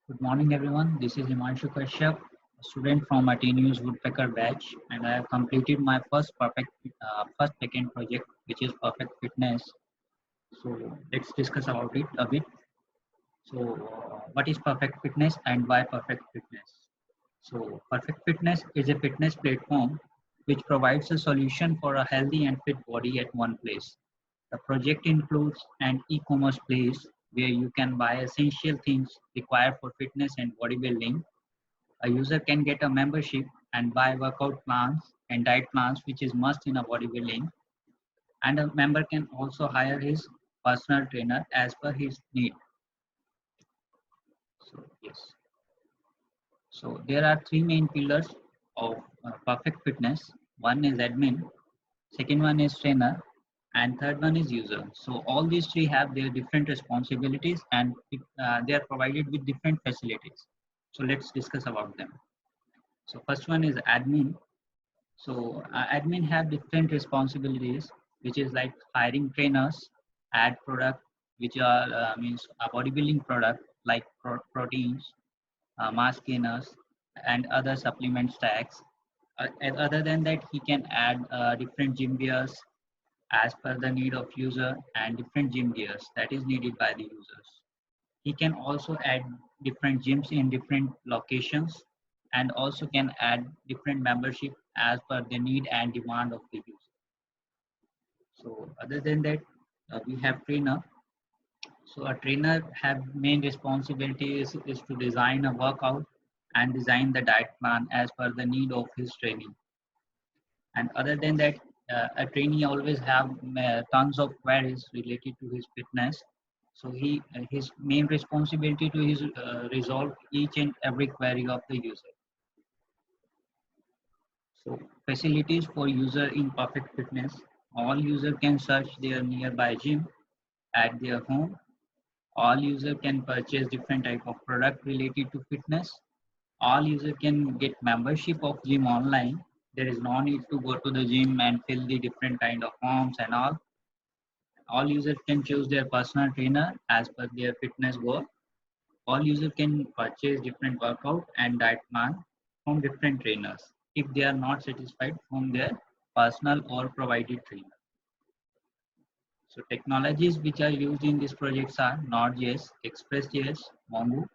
Good morning, everyone. This is Himanshu Kashyap, a student from Ateneus Woodpecker batch, and I have completed my first second project, which is Perfect Fitness. So let's discuss about it a bit. What is Perfect Fitness and why Perfect Fitness? So, Perfect Fitness is a fitness platform which provides a solution for a healthy and fit body at one place. The project includes an e-commerce place where you can buy essential things required for fitness and bodybuilding. A user can get a membership and buy workout plans and diet plans, which is must in a bodybuilding. And a member can also hire his personal trainer as per his need. So yes. So there are three main pillars of perfect fitness. One is admin, second one is trainer, and third one is user. So all these three have their different responsibilities and they are provided with different facilities. So let's discuss about them. So first one is admin. So admin have different responsibilities, which is like hiring trainers, add product, which are means a bodybuilding product like proteins, mass gainers, and other supplement stacks. And other than that, he can add different gym gears as per the need of user and different gym gears that is needed by the users. He can also add different gyms in different locations and also can add different membership as per the need and demand of the user. So other than that, we have trainer. So a trainer have main responsibility is to design a workout and design the diet plan as per the need of his training. And other than that, a trainee always have tons of queries related to his fitness. So his main responsibility to his resolve each and every query of the user. So facilities for user in perfect fitness. All user can search their nearby gym at their home. All user can purchase different type of product related to fitness. All user can get membership of gym online. There is no need to go to the gym and fill the different kind of forms and all users can choose their personal trainer as per their fitness goal. All users can purchase different workout and diet plan from different trainers if they are not satisfied from their personal or provided trainer. So technologies which are used in these projects are Node.js, Express.js, Mongo,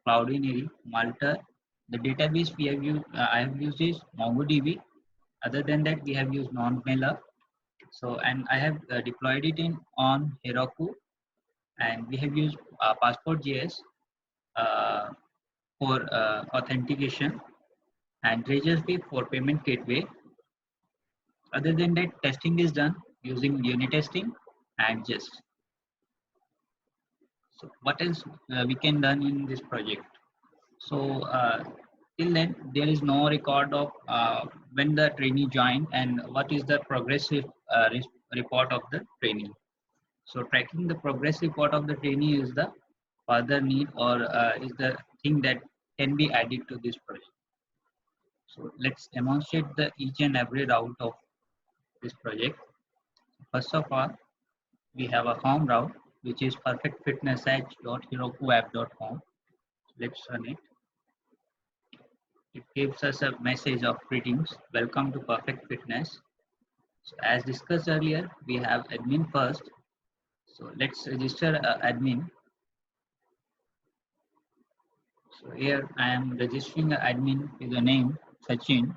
Cloudinary, Malta. The database we have used, I have used is MongoDB. Other than that, we have used NonMailer. So, and I have deployed it in on Heroku, and we have used Passport.js uh, for authentication and Razorpay for payment gateway. Other than that, testing is done using unit testing and just. So, what else we can done in this project? So till then, there is no record of when the trainee joined and what is the progressive report of the trainee. So tracking the progress report of the trainee is the further need or is the thing that can be added to this project. So let's demonstrate the each and every route of this project. First of all, we have a home route which is perfectfitnessedge.herokuapp.com. Let's run it. It gives us a message of greetings. Welcome to Perfect Fitness. So as discussed earlier, we have admin first. So let's register admin. So here I am registering an admin with the name Sachin,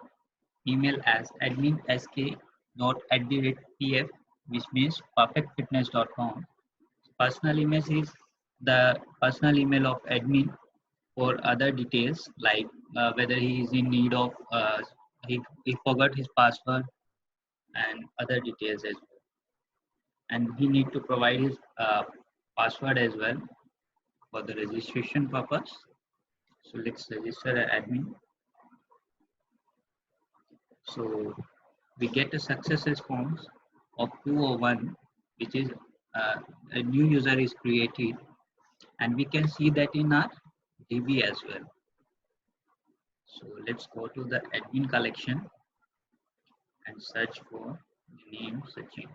email as adminsk.@pf, which means perfectfitness.com. Personal email is the personal email of admin for other details like whether he is in need of he forgot his password and other details as well. And he need to provide his password as well for the registration purpose. So let's register an admin. So we get a success response of 201, which is a new user is created, and we can see that in our DB as well. So let's go to the admin collection and search for the name Sachin.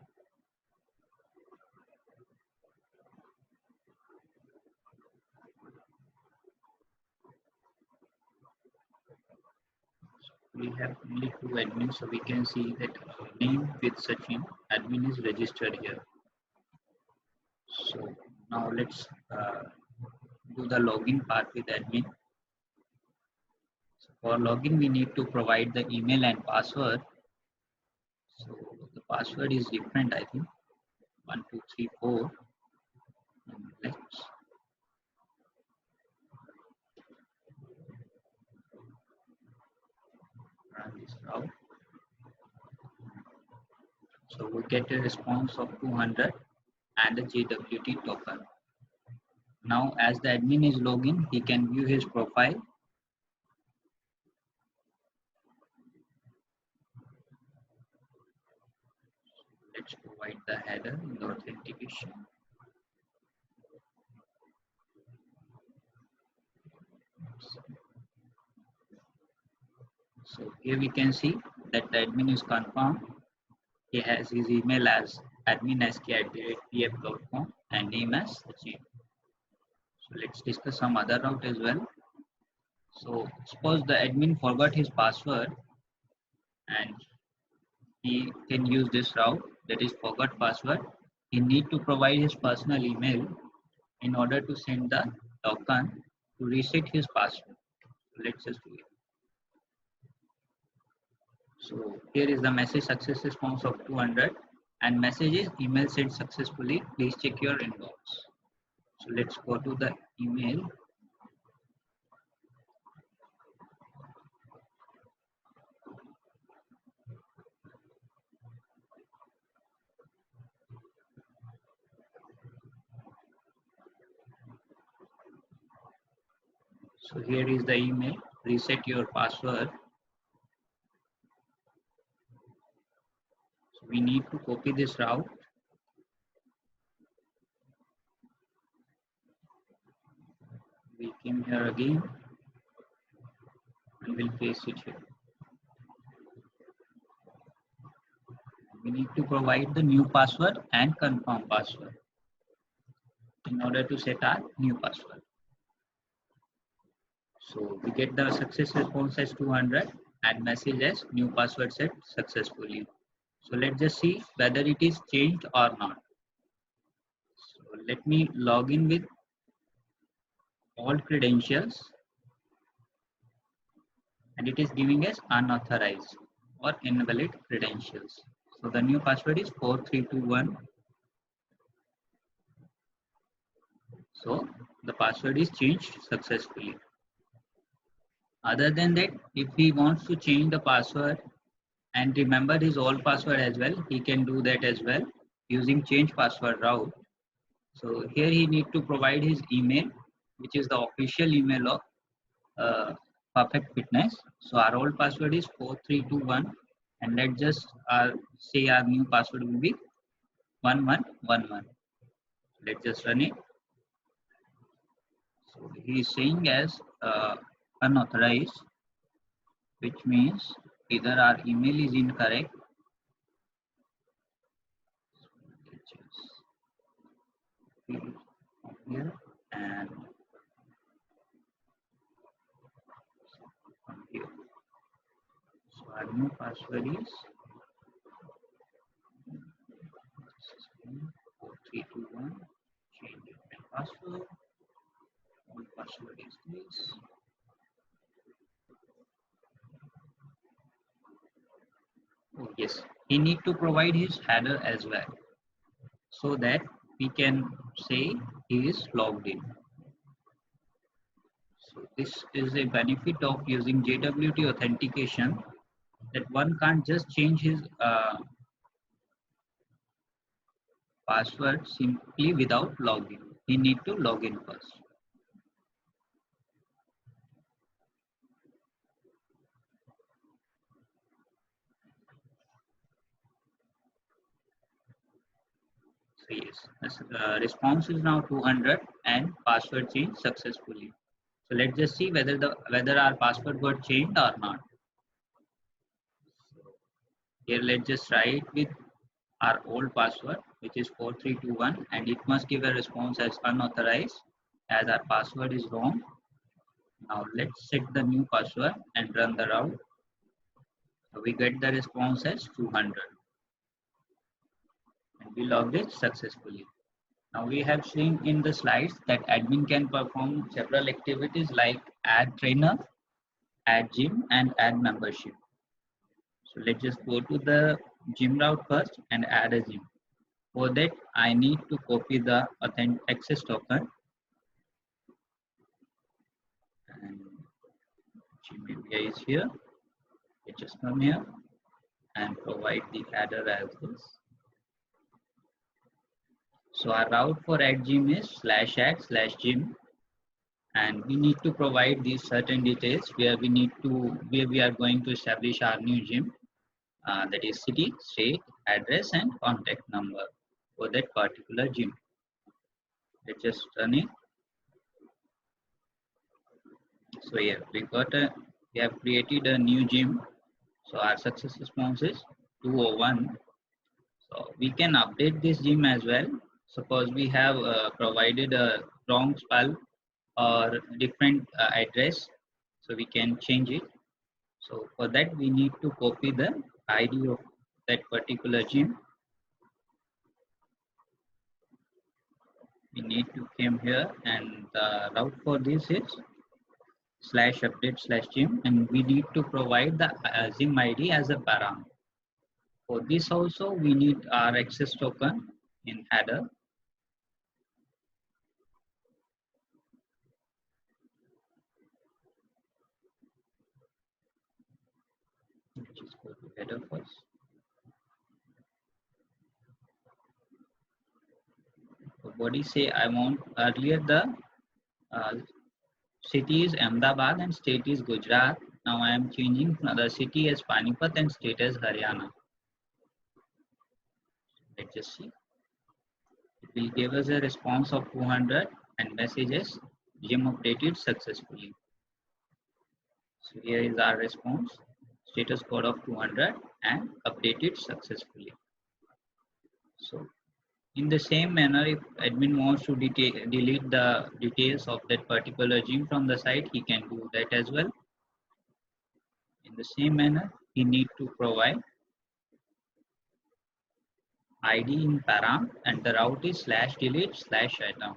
we have only two admins, so we can see that name with Sachin, admin is registered here. So now let's do the login part with admin. So for login, we need to provide the email and password. So the password is different, I think. 1234. And let's run this route. So we get a response of 200 and a JWT token. Now, as the admin is login, he can view his profile. Let's provide the header in the authentication. So here we can see that the admin is confirmed. He has his email as admin@pf.com and name as Sachin. So let's discuss some other route as well. So suppose the admin forgot his password and he can use this route, that is forgot password. He need to provide his personal email in order to send the token to reset his password. So let's just do it. So here is the message success response of 200 and message is email sent successfully. Please check your inbox. So let's go to the email. So here is the email, reset your password. So we need to copy this route. We came here again and we'll paste it here. We need to provide the new password and confirm password in order to set our new password. So we get the success response as 200 and message as new password set successfully. So let's just see whether it is changed or not. So let me log in with all credentials and it is giving us unauthorized or invalid credentials. So the new password is 4321. So the password is changed successfully. Other than that, if he wants to change the password and remember his old password as well, he can do that as well using change password route. So here he need to provide his email, which is the official email of Perfect Fitness. So our old password is 4321 and let's just say our new password will be 1111. Let's just run it. So he is saying as unauthorized, which means either our email is incorrect. Here and here. So our new password is 4321. Change my password. Old password is this. Oh yes, he need to provide his header as well, so that we can say he is logged in. So this is a benefit of using JWT authentication, that one can't just change his password simply without login. He need to log in first. So yes, response is now 200 and password changed successfully. So let's just see whether our password got changed or not. Here let's just try it with our old password, which is 4321, and it must give a response as unauthorized as our password is wrong. Now let's set the new password and run the route. So we get the response as 200 and we logged it successfully. Now we have seen in the slides that admin can perform several activities like add trainer, add gym and add membership. So let's just go to the gym route first and add a gym. For that, I need to copy the authentic access token and gym API is here. We just come here and provide the header as this. So our route for add gym is /add/gym, and we need to provide these certain details where we are going to establish our new gym. That is city, state, address, and contact number for that particular gym. Let's just run it. So here we have created a new gym. So our success response is 201. So we can update this gym as well. Suppose we have provided a wrong spell or different address, so we can change it. So for that we need to copy the ID of that particular gym. We need to come here and the route for this is /update/gym, and we need to provide the gym ID as a parameter. For this also we need our access token in header. Just go to header first. So body say I want earlier the uh, city is Ahmedabad and state is Gujarat. Now I am changing the city as Panipat and state as Haryana. Let's just see. It will give us a response of 200 and messages gym updated successfully. So here is our response, status code of 200 and updated successfully. So in the same manner, if admin wants to delete the details of that particular gym from the site, he can do that as well. In the same manner, he need to provide ID in param and the route is /delete/item.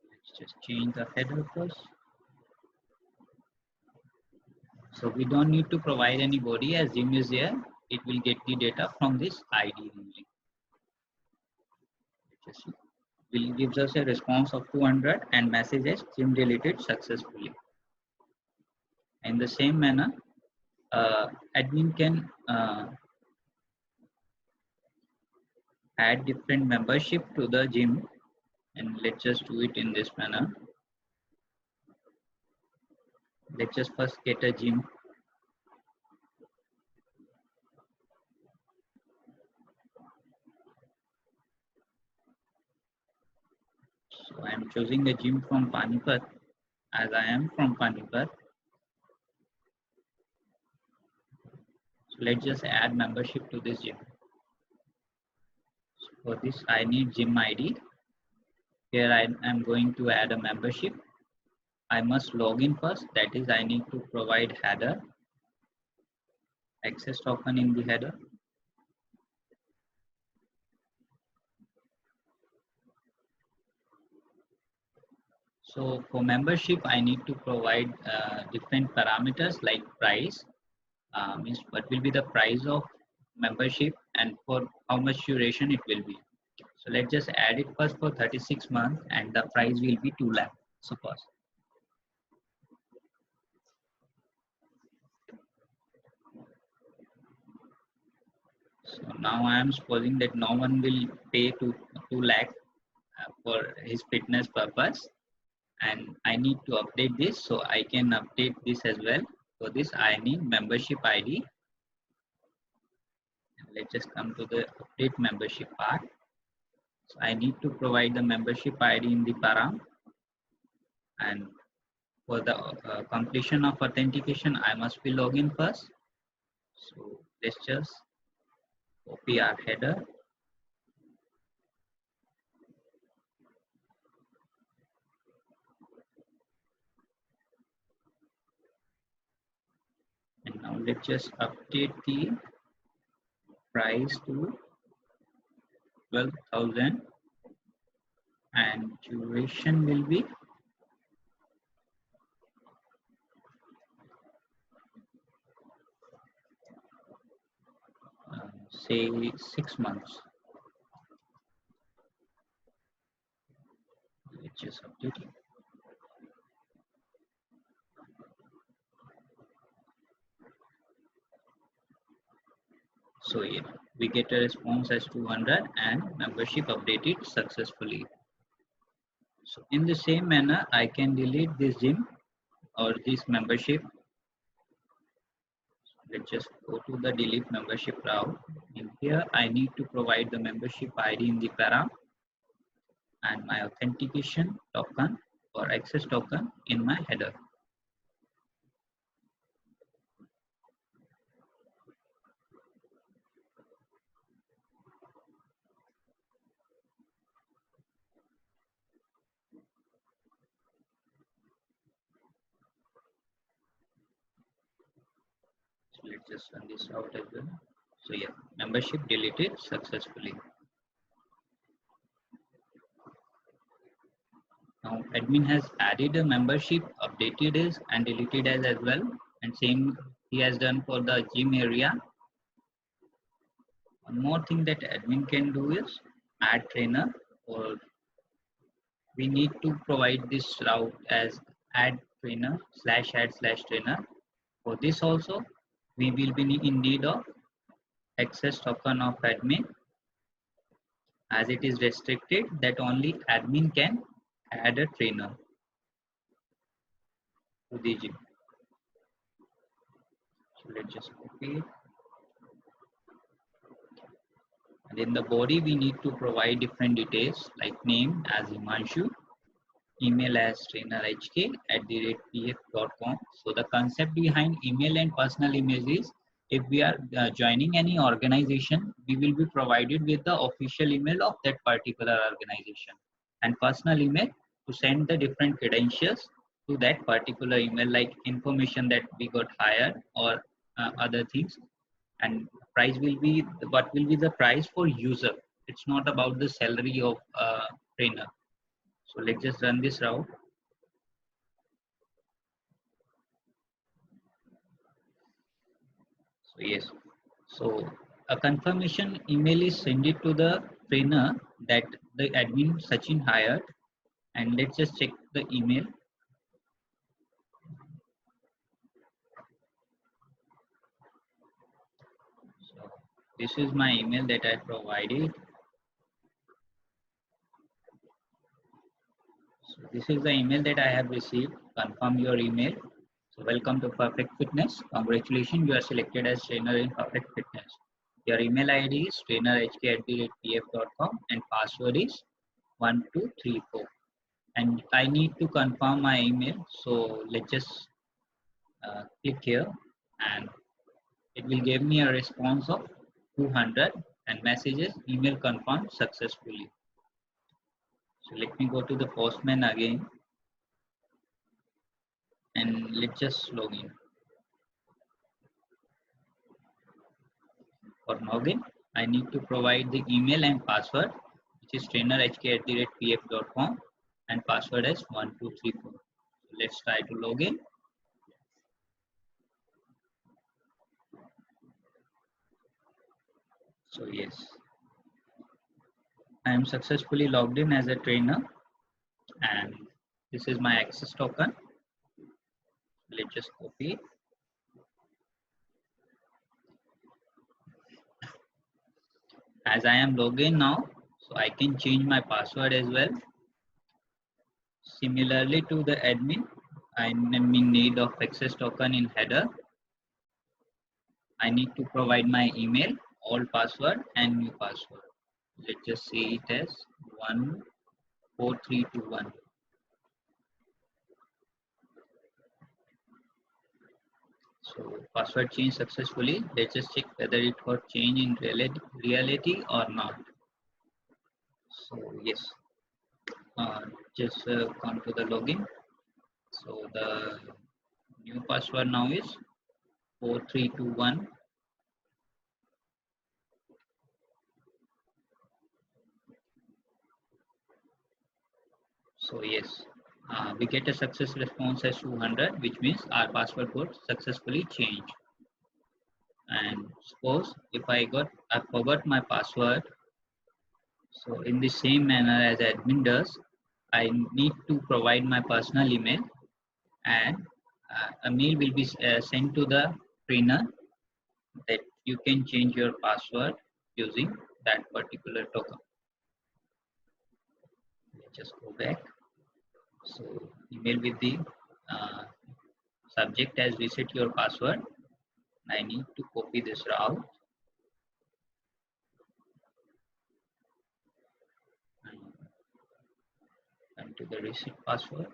Let's just change the header first. So we don't need to provide any body as gym is there. It will get the data from this ID only. Let's see. Will gives us a response of 200 and messages gym deleted successfully. In the same manner, admin can add different membership to the gym, and let's just do it in this manner. Let's just first get a gym. So I am choosing a gym from Panipat as I am from Panipat. So let's just add membership to this gym. So for this I need gym ID. Here I am going to add a membership. I must log in first, that is I need to provide header, access token in the header. So for membership, I need to provide different parameters like price, means what will be the price of membership and for how much duration it will be. So let's just add it first for 36 months and the price will be 2 lakh, suppose. So now I am supposing that no one will pay 2 lakh for his fitness purpose, and I need to update this, so I can update this as well. For this I need membership ID. Let's just come to the update membership part. So I need to provide the membership ID in the param, and for the completion of authentication I must be login first. So let's just copy our header let's just update the price to 12,000 and duration will be say 6 months. Let's just update it. So yeah, we get a response as 200 and membership updated successfully. So in the same manner, I can delete this gym or this membership. Let's just go to the delete membership route. In here, I need to provide the membership ID in the param and my authentication token or access token in my header. So let's just run this out as well. So yeah, membership deleted successfully. Now admin has added a membership, updated it and deleted as well. And same he has done for the gym area. One more thing that admin can do is add trainer, or we need to provide this route as add trainer /add /trainer. For this also, we will be in need of access token of admin, as it is restricted that only admin can add a trainer to the gym. So let's just copy it. And in the body, we need to provide different details like name as Himanshu, email as trainerhk@pf.com. So the concept behind email and personal email is if we are joining any organization, we will be provided with the official email of that particular organization and personal email to send the different credentials to that particular email, like information that we got hired or other things. And price will be what will be the price for user. It's not about the salary of trainer. So let's just run this route. So yes, so a confirmation email is sent it to the trainer that the admin Sachin hired, and let's just check the email. So this is my email that I provided. So this is the email that I have received. Confirm your email. So welcome to Perfect Fitness. Congratulations, you are selected as trainer in Perfect Fitness. Your email ID is trainerhk@pf.com and password is 1234. And I need to confirm my email. So let's just click here and it will give me a response of 200 and messages email confirmed successfully. So let me go to the Postman again and let's just log in. For login, I need to provide the email and password, which is trainerhk@pf.com and password is 1234. So let's try to log in. So yes, I am successfully logged in as a trainer and this is my access token. Let's just copy it. As I am logged in now, so I can change my password as well. Similarly to the admin, I am in need of access token in header. I need to provide my email, old password and new password. Let's just say it as 14321. So password change successfully. Let's just check whether it got changed in reality or not. So yes, just come to the login. So the new password now is 4321. So yes, we get a success response as 200, which means our password got successfully changed. And suppose if I forgot my password, so in the same manner as admin does, I need to provide my personal email, and a mail will be sent to the trainer that you can change your password using that particular token. Let's just go back. So email with the uh, subject as reset your password. I need to copy this route and to the reset password.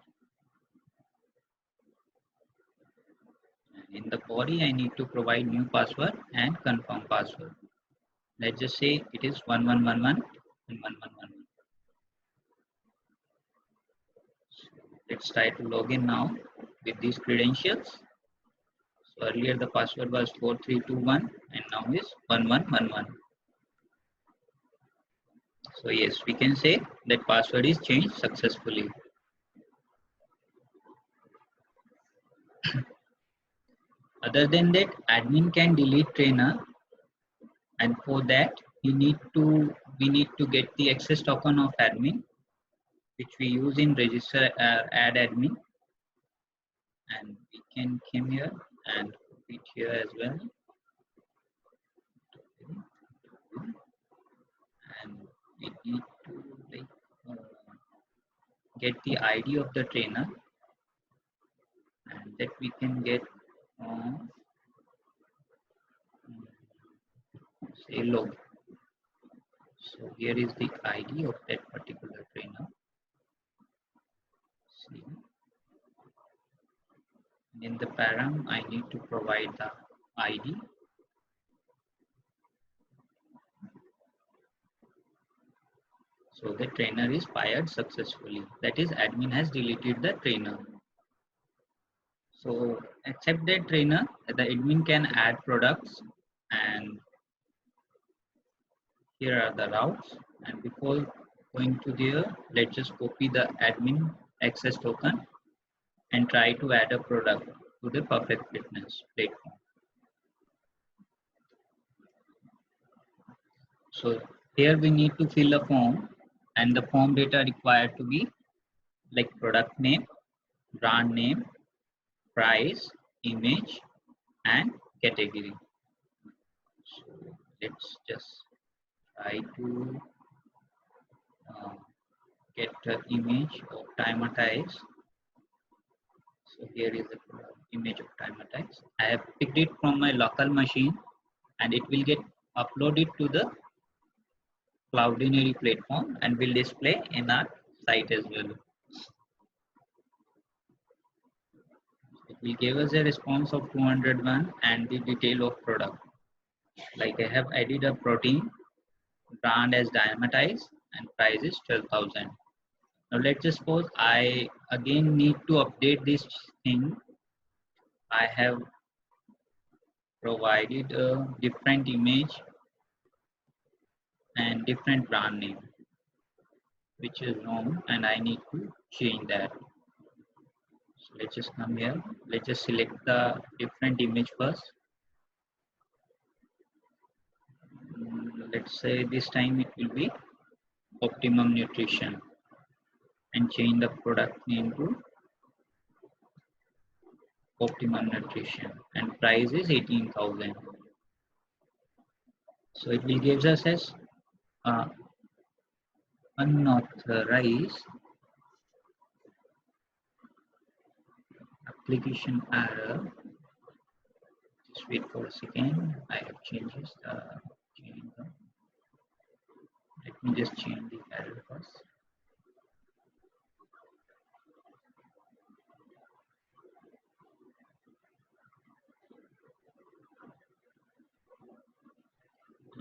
In the body, I need to provide new password and confirm password. Let's just say it is 1111 and 1111. So let's try to log in now with these credentials. So earlier the password was 4321 and now is 1111. So yes, we can say that password is changed successfully. Other than that, admin can delete trainer, and for that we need to get the access token of admin, which we use in register add admin, and we can come here and put it here as well. And we need to like get the ID of the trainer, and that we can get say log. So here is the ID of that particular trainer. See, in the param I need to provide the ID. So the trainer is fired successfully. That is, admin has deleted the trainer. So except that trainer, the admin can add products, and here are the routes. And before going to there, let's just copy the admin access token and try to add a product to the Perfect Fitness platform. So here we need to fill a form, and the form data required to be like product name, brand name, price, image, and category. So let's just try to get the image of Timatize. So here is the image of Timatize. I have picked it from my local machine, and it will get uploaded to the Cloudinary platform and will display in our site as well. It will give us a response of 201 and the detail of product. Like I have added a protein, brand as Dymatize, and price is 12,000. Now let's just suppose I again need to update this thing. I have provided a different image and different brand name, which is wrong, and I need to change that. So let's just come here. Let's just select the different image first. Let's say this time it will be Optimum Nutrition, and change the product name to Optimum Nutrition, and price is 18,000. So it will give us as unauthorized application error. Just wait for a second. I have changes. Let me just change the error first.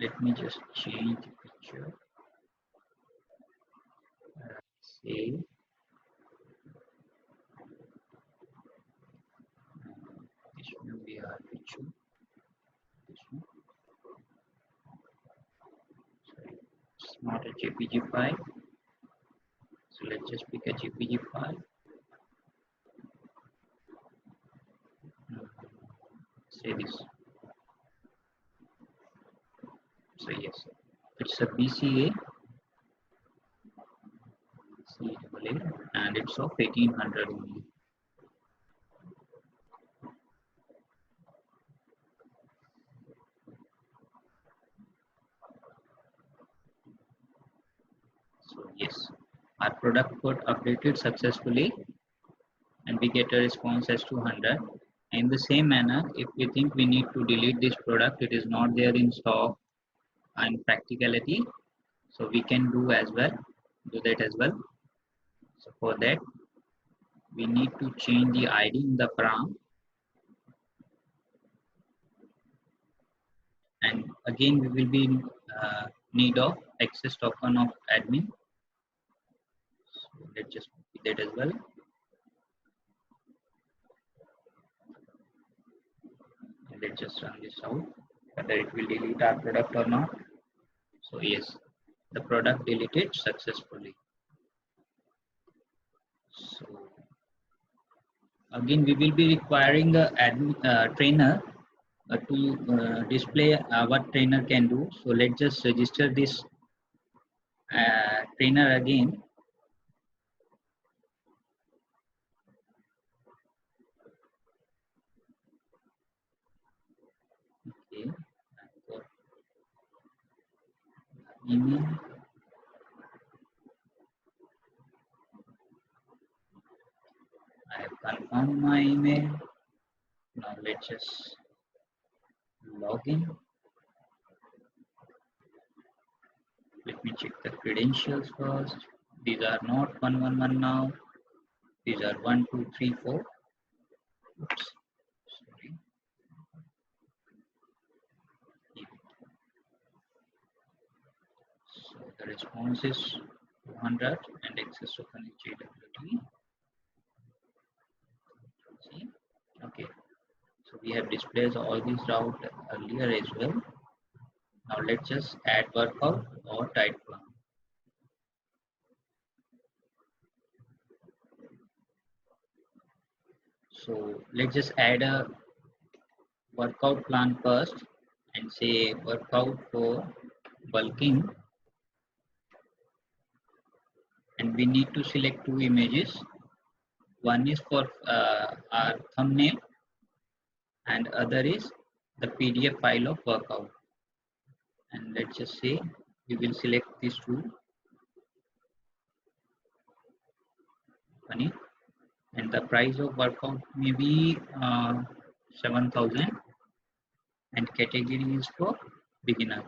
Let me just change the picture. Save. This We are which one? This one. Sorry, it's not a JPG file. So let's just pick a JPG file. Say this. So yes, it's a BCA and it's of 1800 only. So yes, our product got updated successfully and we get a response as 200. In the same manner, if we think we need to delete this product, it is not there in stock and practicality, so we can do that as well. So for that, we need to change the ID in the param, and again we will be in need of access token of admin. So let's just do that as well. Let's just run this out, whether it will delete our product or not. So yes, the product deleted successfully. So again, we will be requiring a trainer to display what trainer can do. So let's just register this trainer again. Okay, I've got email. I have confirmed my email. Now let's just log in. Let me check the credentials first. These are not 111 now. These are 1, 2, 3, 4. Oops. Sorry. So the response is 200 and access token is JWT. See? Okay. So we have displayed all these routes earlier as well. Now let's just add workout or diet plan. So let's just add a workout plan first and say workout for bulking, and we need to select two images. One is for our thumbnail and other is the PDF file of workout. And let's just say we will select these two. Funny. And the price of workout may be 7,000 and category is for beginner.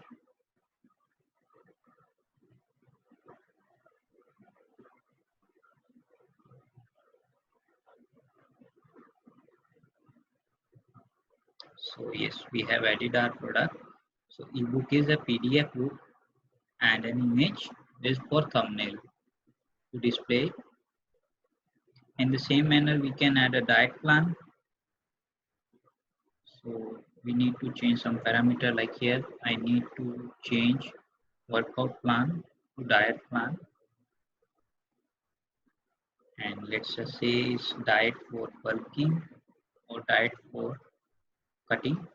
So yes, we have added our product. So ebook is a PDF book and an image is for thumbnail to display. In the same manner, we can add a diet plan. So we need to change some parameter, like here I need to change workout plan to diet plan, and let's just say it's diet for bulking or diet for cutting,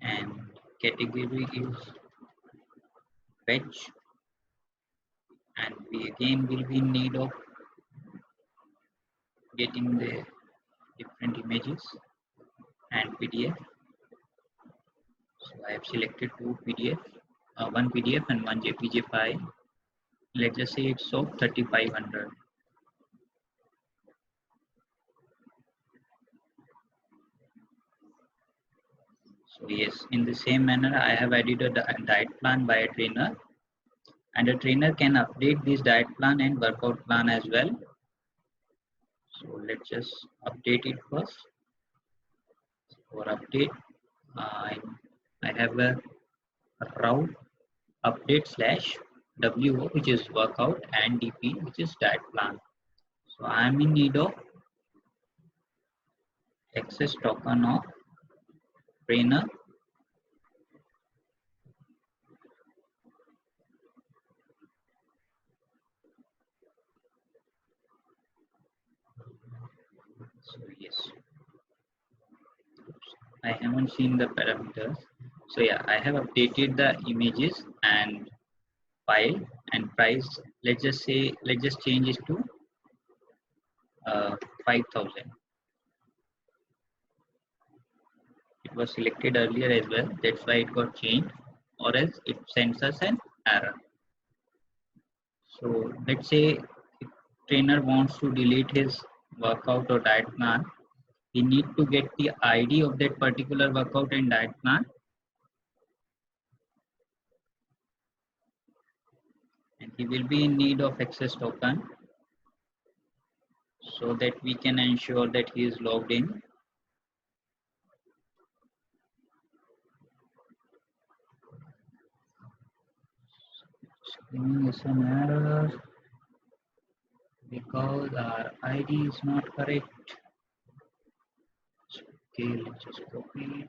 and category is veg, and we again will be in need of getting the different images and PDF. So I have selected two PDF, one PDF and one JPG file. Let's just say it's of 3500. So yes, in the same manner, I have added a diet plan by a trainer, and a trainer can update this diet plan and workout plan as well. So let's just update it first. For update, I have a route update slash WO, which is workout, and DP, which is diet plan. So I am in need of access token of trainer so yes I haven't seen the parameters so yeah I have updated the images and file and price let's just change it to 5000 it was selected earlier as well that's why it got changed or else it sends us an error so let's say if trainer wants to delete his workout or diet plan he need to get the id of that particular workout and diet plan and he will be in need of access token so that we can ensure that he is logged in. Screen is an error because our ID is not correct. Okay, let's just copy it.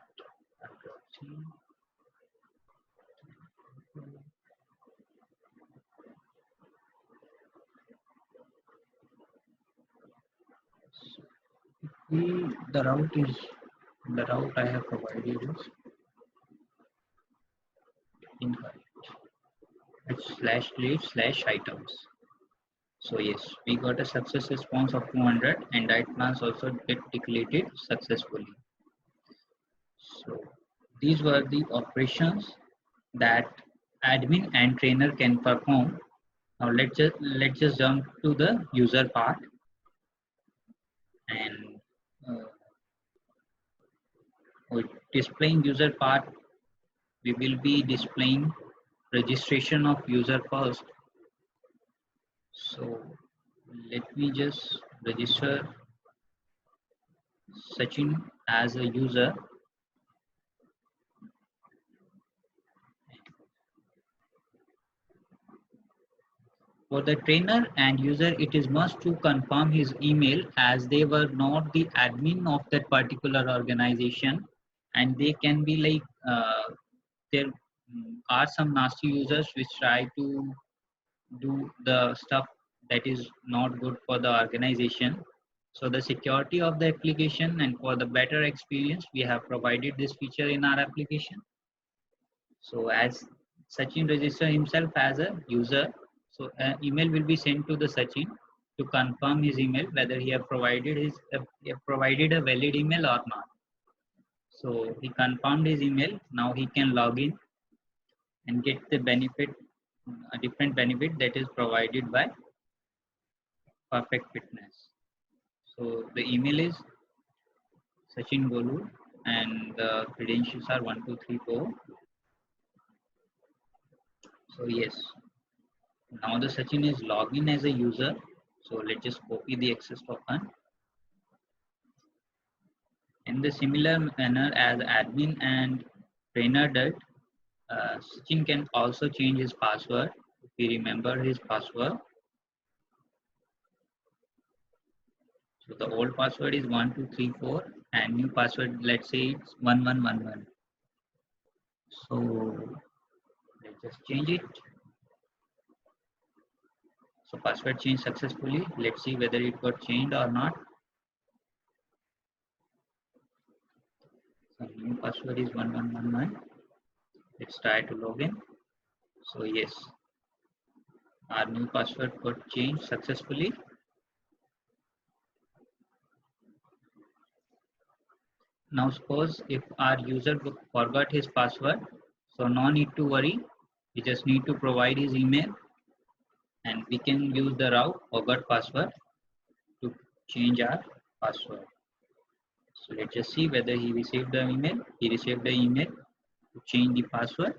The route I have provided is incorrect. It's /lead/items. So yes, we got a success response of 200 and diet plans also get declared successfully. So these were the operations that admin and trainer can perform. Now let's just jump to the user part and uh, with displaying user part we will be displaying registration of user first. So let me just register Sachin as a user. For the trainer and user, it is must to confirm his email as they were not the admin of that particular organization, and they can be like there are some nasty users which try to do the stuff that is not good for the organization. So the security of the application and for the better experience, we have provided this feature in our application. So as Sachin register himself as a user, so an email will be sent to the Sachin to confirm his email whether he have provided he have provided a valid email or not. So he confirmed his email. Now he can log in and get the benefit, a different benefit that is provided by Perfect Fitness. So the email is Sachin Golu and the credentials are 1234. So yes, now the Sachin is logged in as a user. So let's just copy the access token. In the similar manner as admin and trainer did, Sachin can also change his password if he remember his password. So the old password is 1234 and new password let's say it's 1111. So let's just change it. So password changed successfully. Let's see whether it got changed or not. So new password is 1111. Let's try to log in. So yes, our new password got changed successfully. Now suppose if our user forgot his password, so no need to worry. We just need to provide his email and we can use the route forgot password to change our password. So let's just see whether he received the email. He received the email to change the password.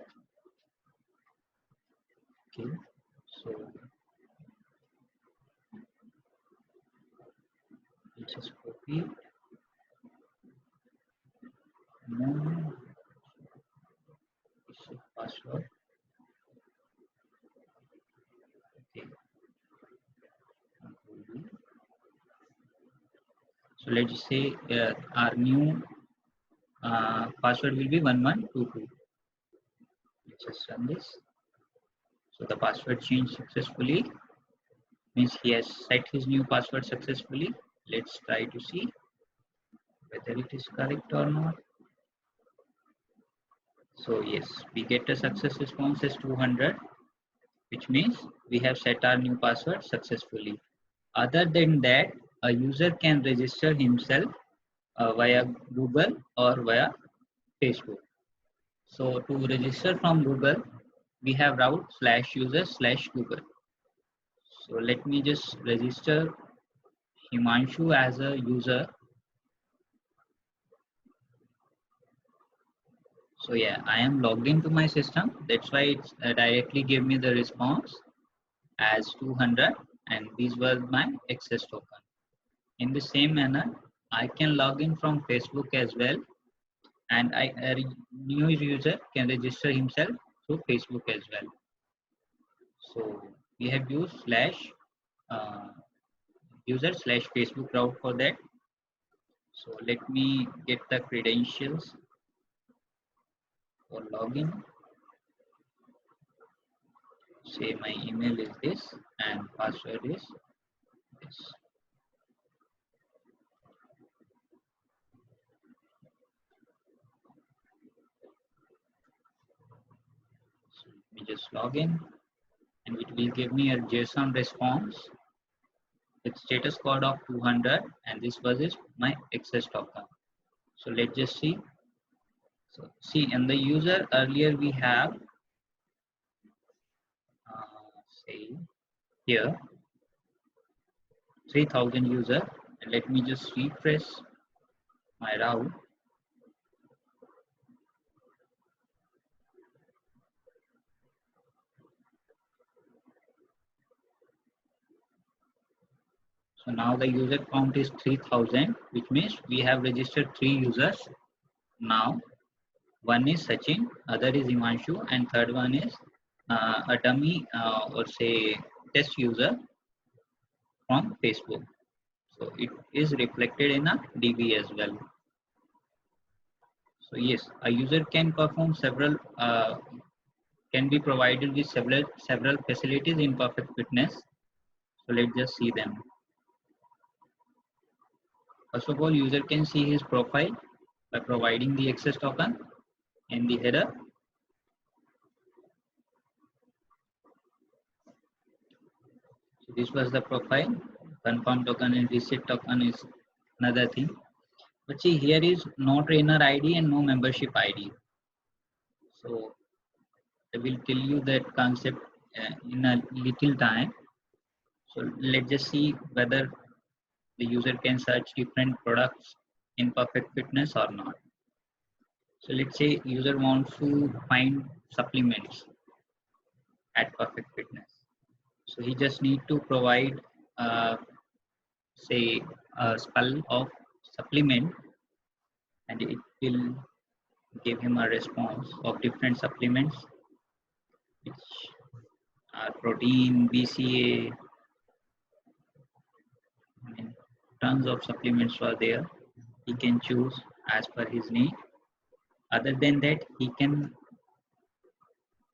Okay, so let's just copy it. No, password. Okay. So let's say our new password will be 1122. Let's just run this. So the password changed successfully, means he has set his new password successfully. Let's try to see whether it is correct or not. So yes, we get a success response as 200, which means we have set our new password successfully. Other than that, a user can register himself via Google or via Facebook. So to register from Google, we have route /user/Google. So let me just register Himanshu as a user. So yeah, I am logged into my system. That's why it's directly gave me the response as 200, and these were my access token. In the same manner, I can log in from Facebook as well, and a new user can register himself through Facebook as well. So we have used uh, /user/Facebook route for that. So let me get the credentials for login. Say my email is this and password is this. So let me just log in, and it will give me a JSON response with status code of 200, and this was is my access token. So let's just see. So see, in the user earlier we have say here 3000 user, and let me just refresh my route. So now the user count is 3000, which means we have registered 3 users now. One is Sachin, other is Imanshu, and third one is a dummy or say test user from Facebook. So it is reflected in a DB as well. So yes, a user can perform several, can be provided with several facilities in Perfect Fitness. So let's just see them. First of all, user can see his profile by providing the access token in the header. So this was the profile. Confirm token and reset token is another thing. But see, here is no trainer ID and no membership ID. So I will tell you that concept in a little time. So let's just see whether the user can search different products in Perfect Fitness or not. So let's say user wants to find supplements at Perfect Fitness. So he just need to provide say a spell of supplement, and it will give him a response of different supplements which are protein, BCA, I mean, tons of supplements are there. He can choose as per his need. Other than that, he can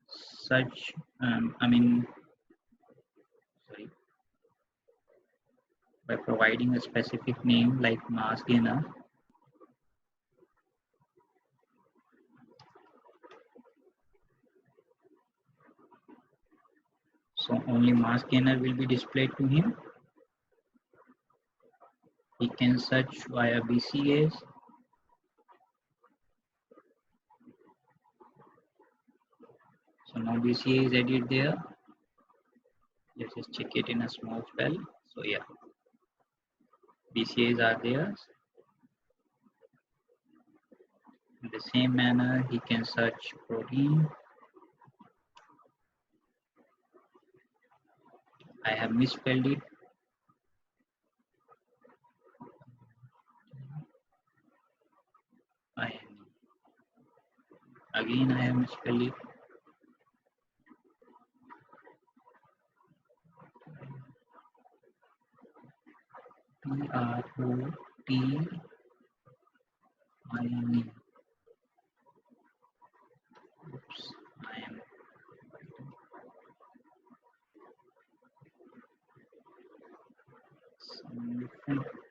search, sorry, by providing a specific name like mass gainer. So only mass gainer will be displayed to him. He can search via BCAs. So now BCA is added there. Let's just check it in a small spell. So yeah, BCAs are there. In the same manner, he can search protein. I have misspelled it. Again, I have misspelled it. PRO T I N E. Oops, I am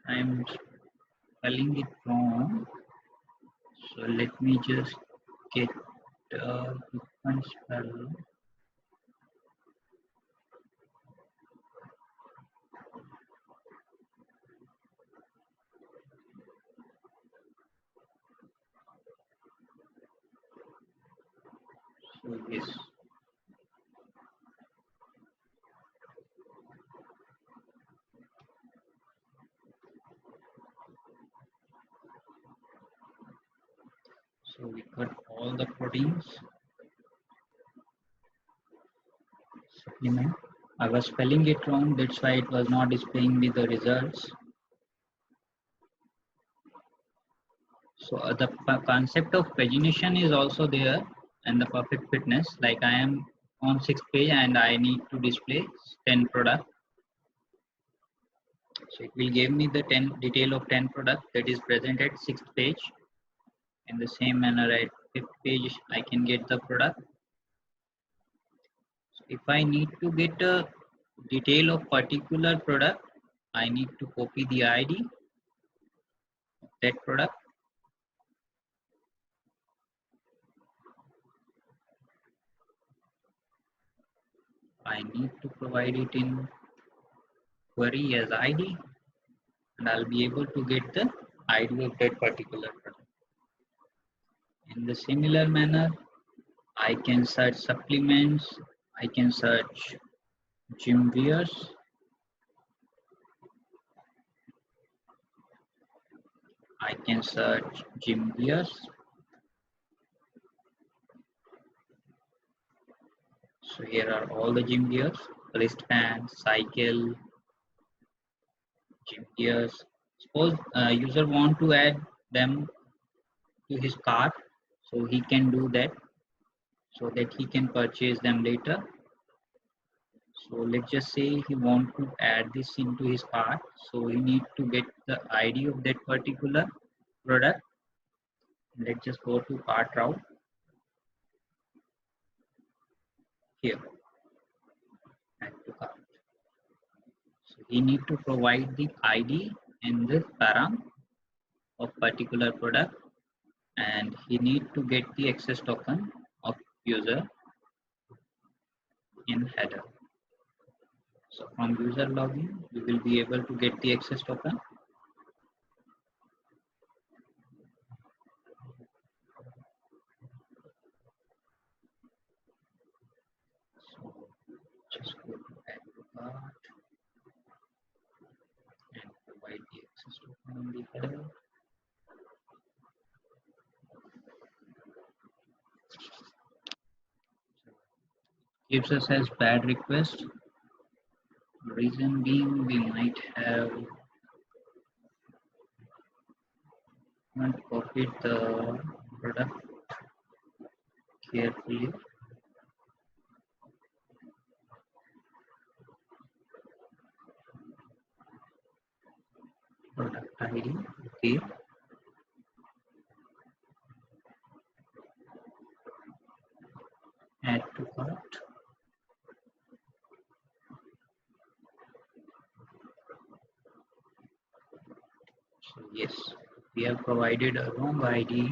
I'm spelling it wrong. So let me just get different spell. So yes. So we got all the proteins. Supplement. I was spelling it wrong, that's why it was not displaying me the results. So the concept of pagination is also there, and the perfect fitness. Like I am on 6th page and I need to display 10 product. So it will give me the 10 detail of 10 product that is present at 6th page. In the same manner at 5th page, I can get the product. So if I need to get a detail of particular product, I need to copy the ID of that product. I need to provide it in query as ID, and I'll be able to get the ID of that particular product. In the similar manner, I can search supplements, I can search gym wears, I can search gym wears. So here are all the gym gears: wristband, cycle, gym gears. Suppose user want to add them to his cart, so he can do that, so that he can purchase them later. So let's just say he want to add this into his cart, so he need to get the ID of that particular product. Let's just go to cart route here, add to cart. So he need to provide the ID in this param of particular product, and he need to get the access token of user in header. So from user login, we will be able to get the access token. So just go to add to cart and provide the access token in the header. Gives us as bad request. Reason being, we might have not copied the product carefully. Product ID, okay. Add to cart. So yes, we have provided a wrong ID.